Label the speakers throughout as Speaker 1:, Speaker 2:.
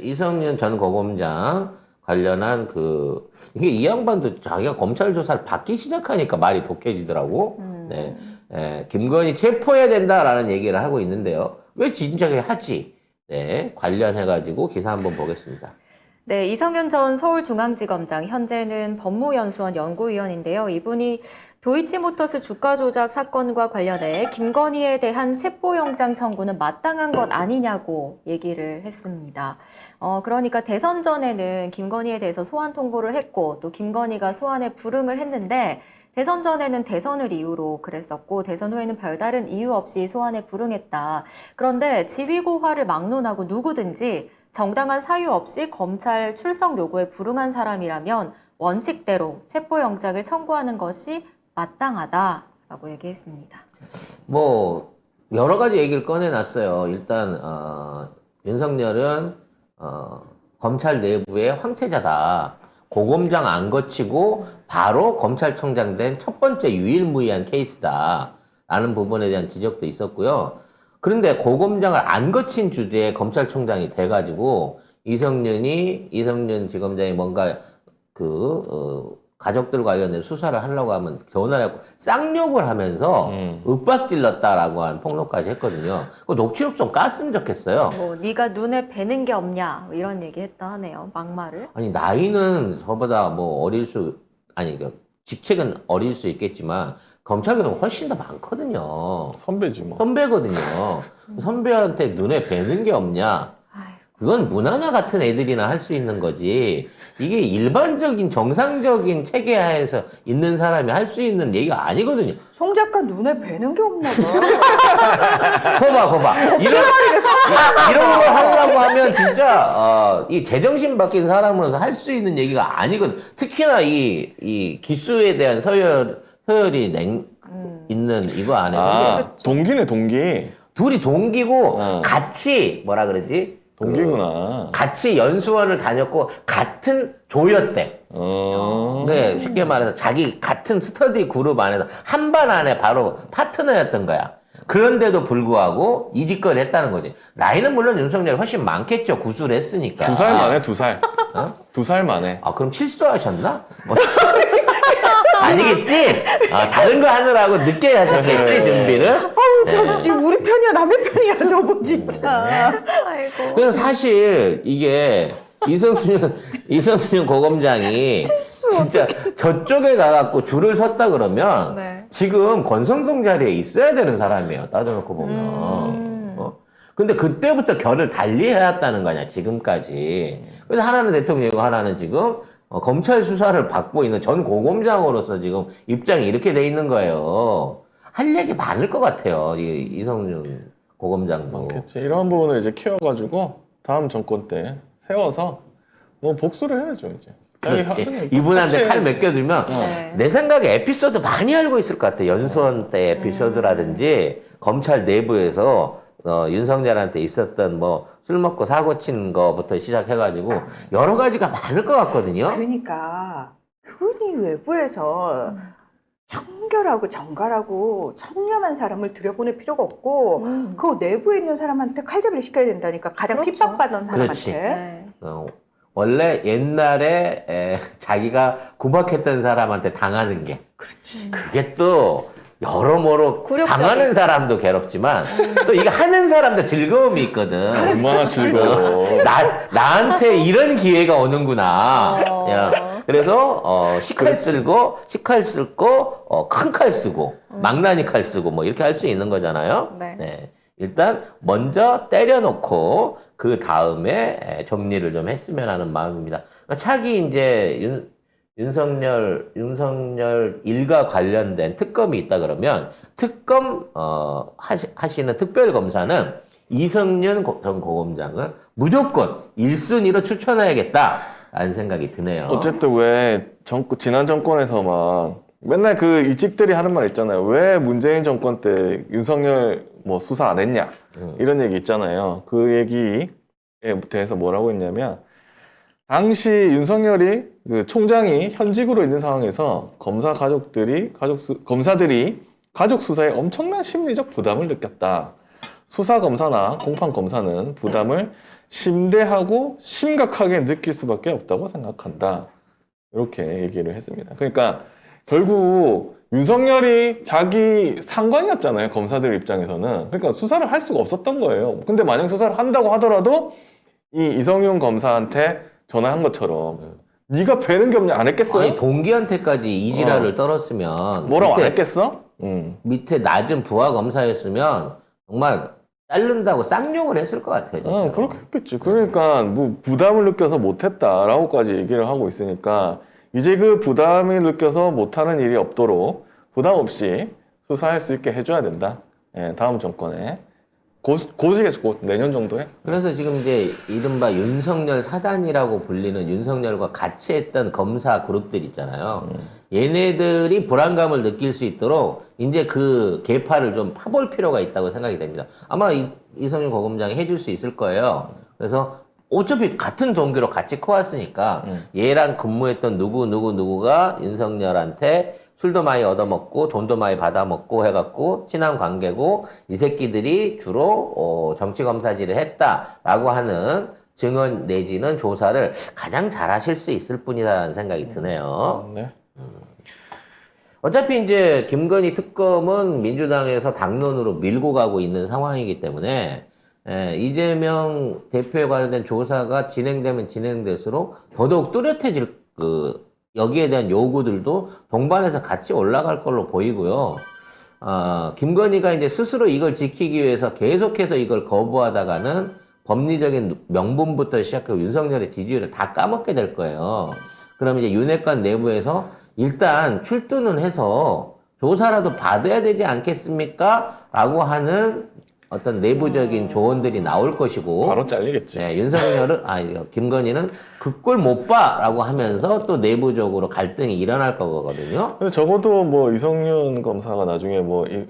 Speaker 1: 이성윤 전 고검장 관련한 이게 이 양반도 자기가 검찰 조사를 받기 시작하니까 말이 독해지더라고. 네. 김건희 체포해야 된다라는 얘기를 하고 있는데요. 왜 진작에 하지? 네. 관련해가지고 기사 한번 보겠습니다.
Speaker 2: 네, 이성윤 전 서울중앙지검장, 현재는 법무연수원 연구위원인데요. 이분이 도이치모터스 주가 조작 사건과 관련해 김건희에 대한 체포영장 청구는 마땅한 것 아니냐고 얘기를 했습니다. 그러니까 대선 전에는 김건희에 대해서 소환 통보를 했고, 또 김건희가 소환에 불응을 했는데, 대선 전에는 대선을 이유로 그랬었고, 대선 후에는 별다른 이유 없이 소환에 불응했다. 그런데 지위고하를 막론하고 누구든지 정당한 사유 없이 검찰 출석 요구에 불응한 사람이라면 원칙대로 체포영장을 청구하는 것이 마땅하다라고 얘기했습니다.
Speaker 1: 뭐 여러 가지 얘기를 꺼내놨어요. 일단 윤석열은 검찰 내부의 황태자다. 고검장 안 거치고 바로 검찰총장 된 첫 번째 유일무이한 케이스다. 라는 부분에 대한 지적도 있었고요. 그런데 고검장을 안 거친 주제에 검찰총장이 돼가지고 이성윤 지검장이 뭔가 가족들 관련된 수사를 하려고 하면 전화를 하고 쌍욕을 하면서 윽박질렀다라고 하는 폭로까지 했거든요. 그 녹취록좀 깠으면 좋겠어요.
Speaker 2: 뭐 네가 눈에 뵈는 게 없냐 뭐 이런 얘기 했다 하네요. 막말을.
Speaker 1: 아니 나이는 저보다 뭐 직책은 어릴 수 있겠지만 검찰개혁은 훨씬 더 많거든요.
Speaker 3: 선배지 뭐.
Speaker 1: 선배거든요. 선배한테 눈에 뵈는 게 없냐? 그건 문하나 같은 애들이나 할 수 있는 거지. 이게 일반적인 정상적인 체계 하에서 있는 사람이 할 수 있는 얘기가 아니거든요.
Speaker 4: 송 작가 눈에 뵈는 게 없나 봐.
Speaker 1: 거봐. 이런 거 하려고 하면 진짜 이 제정신 바뀐 사람으로서 할 수 있는 얘기가 아니거든. 특히나 이 기수에 대한 서열이 있는 이거 안에
Speaker 3: 동기네 동기.
Speaker 1: 둘이 동기고 같이 뭐라 그러지?
Speaker 3: 동기구나.
Speaker 1: 같이 연수원을 다녔고 같은 조였대. 네, 쉽게 말해서 자기 같은 스터디 그룹 안에서 한 반 안에 바로 파트너였던 거야. 그런데도 불구하고 이 짓거리 했다는 거지. 나이는 물론 윤석열이 훨씬 많겠죠. 구수를 했으니까.
Speaker 3: 2살 만에 2살.
Speaker 1: 어?
Speaker 3: 2살 만에.
Speaker 1: 그럼 실수하셨나? 아니겠지? 다른 거 하느라고 늦게 하셨겠지, 준비를?
Speaker 4: 저 지금 우리 편이야, 남의 편이야, 저거 진짜.
Speaker 2: 아이고.
Speaker 1: 그래서 사실 이게 이성윤 고검장이 진짜 저쪽에 가갖고 줄을 섰다 그러면
Speaker 2: 네.
Speaker 1: 지금 권성동 자리에 있어야 되는 사람이에요. 따져놓고 보면. 근데 그때부터 결을 달리 해왔다는 거냐, 지금까지. 그래서 하나는 대통령이고 하나는 지금 검찰 수사를 받고 있는 전 고검장으로서 지금 입장이 이렇게 돼 있는 거예요. 할 얘기 많을 것 같아요. 이성윤 고검장도.
Speaker 3: 많겠지. 이런 부분을 이제 키워가지고 다음 정권 때 세워서 뭐 복수를 해야죠 이제.
Speaker 1: 그렇지. 이분한테 칼 맡겨주면
Speaker 2: 네.
Speaker 1: 내 생각에 에피소드 많이 알고 있을 것 같아. 연수원 때 에피소드라든지 검찰 내부에서 윤석열한테 있었던 뭐 술 먹고 사고 친 거부터 시작해가지고 여러 가지가 많을 것 같거든요.
Speaker 4: 그러니까 그분이 외부에서 청결하고 정갈하고 청렴한 사람을 들여보낼 필요가 없고 그 내부에 있는 사람한테 칼잡이를 시켜야 된다니까. 가장
Speaker 2: 그렇죠.
Speaker 4: 핍박받은 사람한테.
Speaker 1: 그렇지.
Speaker 2: 네.
Speaker 1: 원래 옛날에 자기가 구박했던 사람한테 당하는 게 그게 또 여러모로
Speaker 2: 굴욕적인.
Speaker 1: 당하는 사람도 괴롭지만 또 이거 하는 사람도 즐거움이 있거든.
Speaker 3: 얼마나 즐거워.
Speaker 1: 나한테 이런 기회가 오는구나. 야, 그래서 식칼 쓸고 큰 칼 쓰고 망나니 칼 쓰고 뭐 이렇게 할 수 있는 거잖아요.
Speaker 2: 네.
Speaker 1: 일단 먼저 때려놓고 그 다음에 정리를 좀 했으면 하는 마음입니다. 차기 이제 윤석열 일과 관련된 특검이 있다 그러면 특검 하시는 특별검사는 이성윤 전 고검장을 무조건 1순위로 추천해야겠다라는 생각이 드네요.
Speaker 3: 어쨌든 왜 지난 정권에서 막 맨날 그 이집들이 하는 말 있잖아요. 왜 문재인 정권 때 윤석열 뭐 수사 안 했냐 이런 얘기 있잖아요. 그 얘기에 대해서 뭐라고 했냐면 당시 윤석열이 그 총장이 현직으로 있는 상황에서 검사들이 가족 수사에 엄청난 심리적 부담을 느꼈다. 수사 검사나 공판 검사는 부담을 심대하고 심각하게 느낄 수밖에 없다고 생각한다. 이렇게 얘기를 했습니다. 그러니까 결국 윤석열이 자기 상관이었잖아요. 검사들 입장에서는. 그러니까 수사를 할 수가 없었던 거예요. 근데 만약 수사를 한다고 하더라도 이 이성윤 검사한테 전화한 것처럼 네가 배는 게 없냐 안 했겠어요?
Speaker 1: 아니 동기한테까지 이지랄을 떨었으면
Speaker 3: 뭐라고 안
Speaker 1: 밑에,
Speaker 3: 했겠어?
Speaker 1: 밑에 낮은 부하 검사였으면 정말 자른다고 쌍욕을 했을 것 같아요. 진짜.
Speaker 3: 그렇게 했겠지. 그러니까 뭐 부담을 느껴서 못했다라고까지 얘기를 하고 있으니까 이제 그 부담을 느껴서 못하는 일이 없도록 부담 없이 수사할 수 있게 해줘야 된다. 예, 다음 정권에 곧이겠어. 곧 내년 정도에.
Speaker 1: 그래서 지금 이제 이른바 윤석열 사단이라고 불리는 윤석열과 같이 했던 검사 그룹들 있잖아요. 얘네들이 불안감을 느낄 수 있도록 이제 그 계파를 좀 파볼 필요가 있다고 생각이 됩니다. 아마 이성윤 고검장이 해줄 수 있을 거예요. 그래서 어차피 같은 동기로 같이 커왔으니까 얘랑 근무했던 누구가 윤석열한테 술도 많이 얻어먹고 돈도 많이 받아먹고 해갖고 친한 관계고 이 새끼들이 주로 정치검사질을 했다라고 하는 증언 내지는 조사를 가장 잘 하실 수 있을 뿐이다라는 생각이 드네요.
Speaker 3: 네.
Speaker 1: 어차피 이제 김건희 특검은 민주당에서 당론으로 밀고 가고 있는 상황이기 때문에 이재명 대표에 관련된 조사가 진행되면 진행될수록 더더욱 뚜렷해질 여기에 대한 요구들도 동반해서 같이 올라갈 걸로 보이고요. 김건희가 이제 스스로 이걸 지키기 위해서 계속해서 이걸 거부하다가는 법리적인 명분부터 시작하고 윤석열의 지지율을 다 까먹게 될 거예요. 그럼 이제 윤핵관 내부에서 일단 출두는 해서 조사라도 받아야 되지 않겠습니까? 라고 하는 어떤 내부적인 조언들이 나올 것이고
Speaker 3: 바로 잘리겠지.
Speaker 1: 네, 김건희는 그 꼴 못 봐라고 하면서 또 내부적으로 갈등이 일어날 거거든요.
Speaker 3: 근데 적어도 뭐 이성윤 검사가 나중에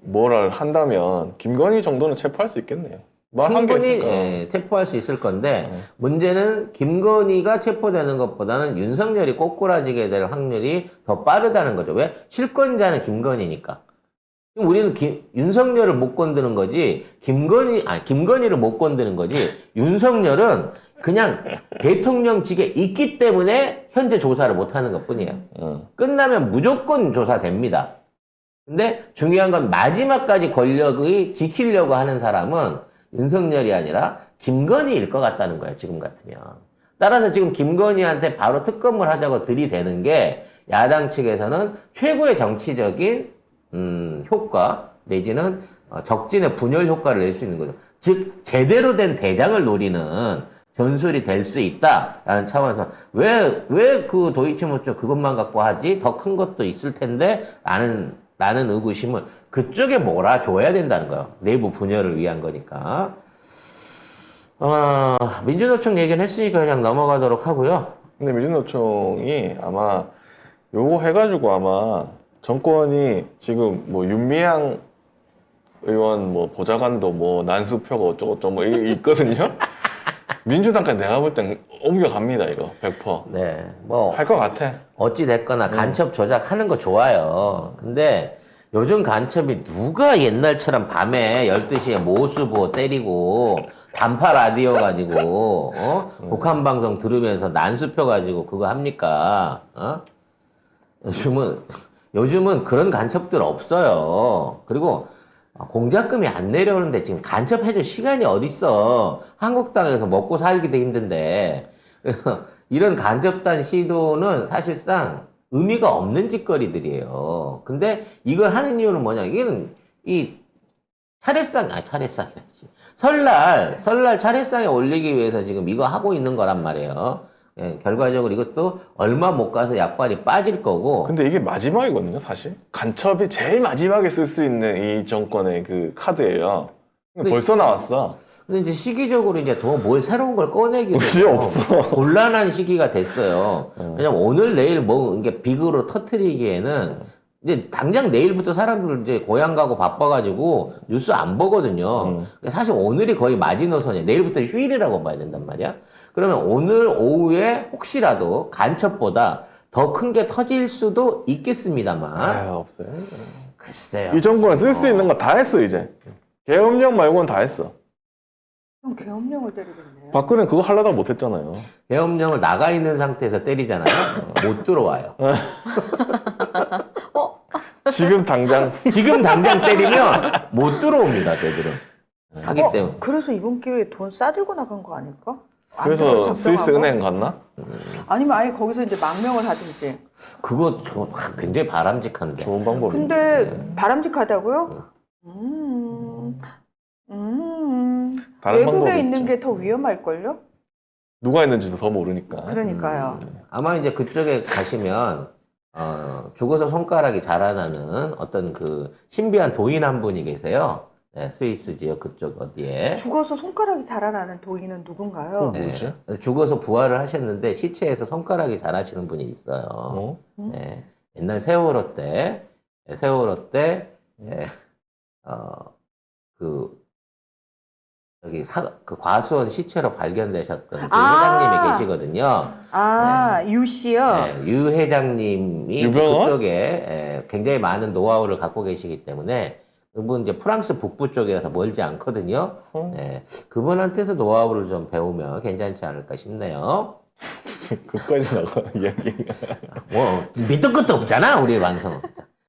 Speaker 3: 뭐를 한다면 김건희 정도는 체포할 수 있겠네요. 말한 게
Speaker 1: 충분히
Speaker 3: 있을까?
Speaker 1: 체포할 수 있을 건데 문제는 김건희가 체포되는 것보다는 윤석열이 꼬꾸라지게 될 확률이 더 빠르다는 거죠. 왜? 실권자는 김건희니까. 우리는 윤석열을 못 건드는 거지, 김건희를 못 건드는 거지, 윤석열은 그냥 대통령직에 있기 때문에 현재 조사를 못 하는 것 뿐이에요. 끝나면 무조건 조사됩니다. 근데 중요한 건 마지막까지 권력을 지키려고 하는 사람은 윤석열이 아니라 김건희일 것 같다는 거예요, 지금 같으면. 따라서 지금 김건희한테 바로 특검을 하자고 들이대는 게 야당 측에서는 최고의 정치적인 효과 내지는 적진의 분열 효과를 낼 수 있는 거죠. 즉 제대로 된 대장을 노리는 전술이 될 수 있다라는 차원에서 왜 그 도이치모터 그것만 갖고 하지? 더 큰 것도 있을 텐데 라는 의구심을 그쪽에 몰아줘야 된다는 거예요. 내부 분열을 위한 거니까. 민주노총 얘기는 했으니까 그냥 넘어가도록 하고요.
Speaker 3: 근데 민주노총이 아마 요거 해가지고 아마 정권이 지금 뭐 윤미향 의원 뭐 보좌관도 뭐 난수표가 어쩌고저쩌고 뭐 이게 있거든요. 민주당까지 내가 볼 땐 옮겨갑니다 이거 100%.
Speaker 1: 네, 뭐
Speaker 3: 할 것 같아.
Speaker 1: 어찌 됐거나 간첩 조작하는 거 좋아요. 근데 요즘 간첩이 누가 옛날처럼 밤에 12시에 모수보 때리고 단파 라디오 가지고 북한 방송 들으면서 난수표 가지고 그거 합니까? 요즘은 그런 간첩들 없어요. 그리고 공작금이 안 내려오는데 지금 간첩해줄 시간이 어딨어. 한국당에서 먹고 살기도 힘든데. 이런 간접단 시도는 사실상 의미가 없는 짓거리들이에요. 근데 이걸 하는 이유는 뭐냐. 이게는 설날 차례상에 올리기 위해서 지금 이거 하고 있는 거란 말이에요. 예, 결과적으로 이것도 얼마 못 가서 약발이 빠질 거고.
Speaker 3: 근데 이게 마지막이거든요 사실. 간첩이 제일 마지막에 쓸 수 있는 이 정권의 그 카드예요. 벌써 나왔어.
Speaker 1: 근데 이제 시기적으로 이제 더 뭘 새로운 걸 꺼내기도
Speaker 3: 필요 없어.
Speaker 1: 곤란한 시기가 됐어요. 왜냐면 오늘 내일 뭐 이게 빅으로 터트리기에는 이제 당장 내일부터 사람들 이제 고향 가고 바빠가지고 뉴스 안 보거든요. 사실 오늘이 거의 마지노선이에요. 내일부터 휴일이라고 봐야 된단 말이야. 그러면 오늘 오후에 혹시라도 간첩보다 더 큰 게 터질 수도 있겠습니다만.
Speaker 3: 없어요.
Speaker 1: 글쎄요.
Speaker 3: 이 정권은 쓸 수 있는 거 다 했어 이제. 계엄령 말고는 다 했어.
Speaker 4: 그럼 계엄령을 때리겠네요.
Speaker 3: 박근혜 그거 하려다 못했잖아요.
Speaker 1: 계엄령을 나가 있는 상태에서 때리잖아요. 못 들어와요.
Speaker 3: 지금 당장
Speaker 1: 지금 당장 때리면 못 들어옵니다, 저들은. 하기 때문에.
Speaker 4: 그래서 이번 기회에 돈 싸들고 나간 거 아닐까?
Speaker 3: 그래서
Speaker 4: 안전을
Speaker 3: 스위스
Speaker 4: 장담하고?
Speaker 3: 은행 갔나?
Speaker 4: 아니면 아예 거기서 이제 망명을 하든지.
Speaker 1: 그거 굉장히 바람직한데.
Speaker 3: 좋은 방법이네.
Speaker 4: 근데 바람직하다고요?
Speaker 3: 다른
Speaker 4: 외국에
Speaker 3: 방법이
Speaker 4: 있는
Speaker 3: 있죠.
Speaker 4: 게 더 위험할걸요?
Speaker 3: 누가 있는지도 더 모르니까.
Speaker 4: 그러니까요.
Speaker 1: 아마 이제 그쪽에 가시면, 죽어서 손가락이 자라나는 어떤 그 신비한 도인 한 분이 계세요. 네, 스위스 지역 그쪽 어디에.
Speaker 4: 죽어서 손가락이 자라나는 도인은 누군가요?
Speaker 3: 네. 뭐지?
Speaker 1: 죽어서 부활을 하셨는데 시체에서 손가락이 자라시는 분이 있어요.
Speaker 3: 어?
Speaker 1: 네, 옛날 세월호 때, 예, 그 과수원 시체로 발견되셨던 그 회장님이 계시거든요.
Speaker 4: 유 씨요?
Speaker 1: 네, 유 회장님이
Speaker 3: 유병헌?
Speaker 1: 그쪽에 굉장히 많은 노하우를 갖고 계시기 때문에 그분 이제 프랑스 북부 쪽이라서 멀지 않거든요. 네, 그분한테서 노하우를 좀 배우면 괜찮지 않을까 싶네요.
Speaker 3: 그까지 나가 이야기가.
Speaker 1: 뭐 밑도 끝도 없잖아 우리 완성. 자,